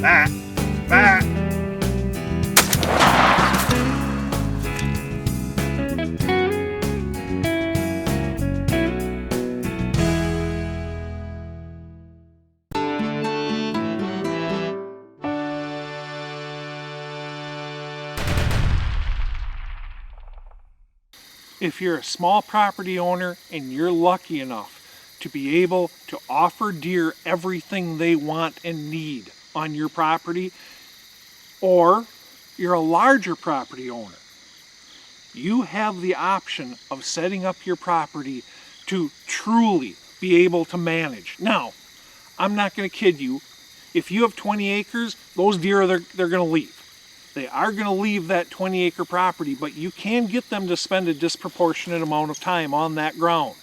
Bah, bah. If you're a small property owner and you're lucky enough to be able to offer deer everything they want and need on your property, or you're a larger property owner, you have the option of setting up your property to truly be able to manage. Now, I'm not going to kid you. If you have 20 acres, those deer, they're going to leave. They are going to leave that 20-acre property, but you can get them to spend a disproportionate amount of time on that ground.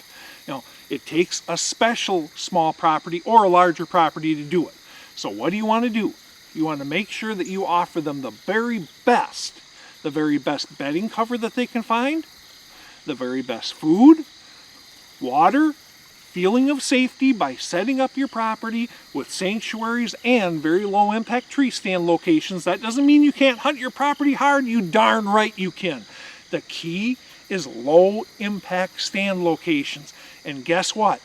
Now, it takes a special small property or a larger property to do it. So what do you want to do? You want to make sure that you offer them the very best bedding cover that they can find, the very best food, water, feeling of safety by setting up your property with sanctuaries and very low impact tree stand locations. That doesn't mean you can't hunt your property hard. You darn right you can. The key is low impact stand locations. And guess what?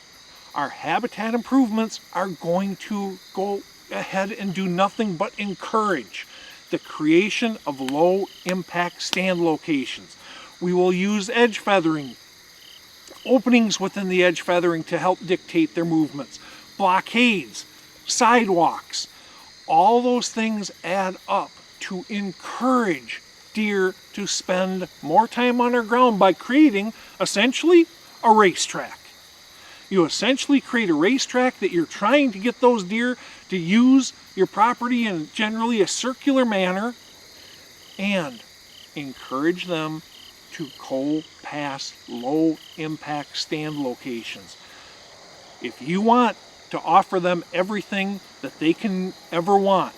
Our habitat improvements are going to go ahead and do nothing but encourage the creation of low impact stand locations. We will use edge feathering, openings within the edge feathering to help dictate their movements, blockades, sidewalks. All those things add up to encourage deer to spend more time on our ground by creating essentially a racetrack. You essentially create a racetrack that you're trying to get those deer to use your property in generally a circular manner and encourage them to go past low impact stand locations. If you want to offer them everything that they can ever want,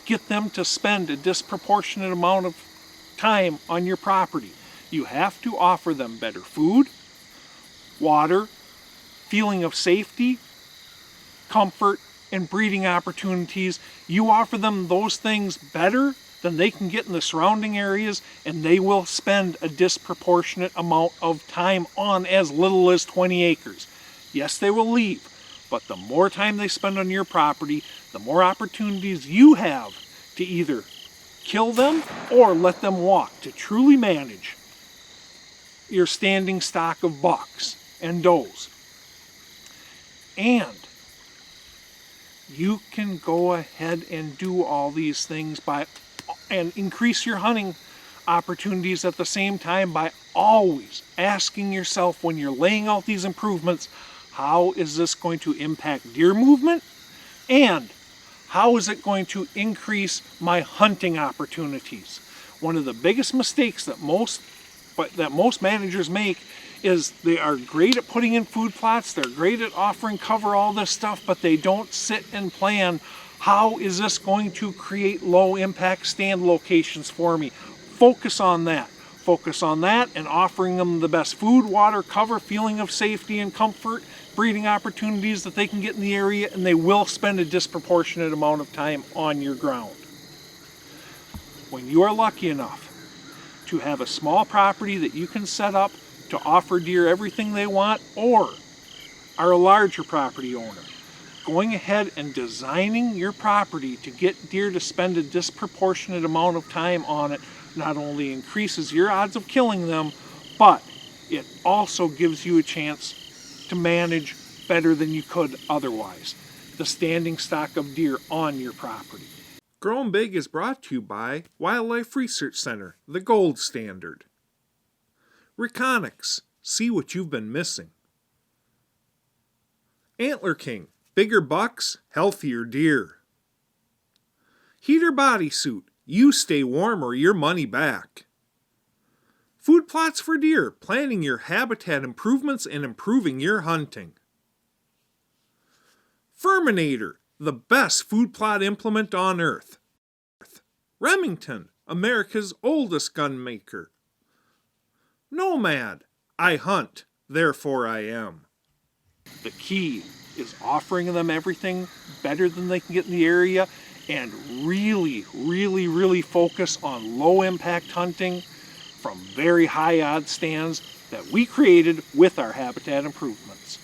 get them to spend a disproportionate amount of time on your property, you have to offer them better food, water, feeling of safety, comfort, and breeding opportunities. You offer them those things better than they can get in the surrounding areas, and they will spend a disproportionate amount of time on as little as 20 acres. Yes, they will leave, but the more time they spend on your property, the more opportunities you have to either kill them or let them walk to truly manage your standing stock of bucks and does. And you can go ahead and do all these things and increase your hunting opportunities at the same time by always asking yourself when you're laying out these improvements, how is this going to impact deer movement? And how is it going to increase my hunting opportunities? One of the biggest mistakes that most managers make is they are great at putting in food plots, they're great at offering cover, all this stuff, but they don't sit and plan, how is this going to create low impact stand locations for me? Focus on that. Focus on that and offering them the best food, water, cover, feeling of safety and comfort, breeding opportunities that they can get in the area, and they will spend a disproportionate amount of time on your ground. When you are lucky enough to have a small property that you can set up to offer deer everything they want, or are a larger property owner, going ahead and designing your property to get deer to spend a disproportionate amount of time on it not only increases your odds of killing them, but it also gives you a chance to manage better than you could otherwise the standing stock of deer on your property. Grown Big is brought to you by Wildlife Research Center, the gold standard. Reconics, see what you've been missing. Antler King, bigger bucks, healthier deer. Heater Bodysuit, you stay warm or your money back. Food Plots for Deer, planning your habitat improvements and improving your hunting. Furminator, the best food plot implement on earth. Remington, America's oldest gun maker. Nomad, I hunt, therefore I am. The key is offering them everything better than they can get in the area and really focus on low impact hunting from very high odds stands that we created with our habitat improvements.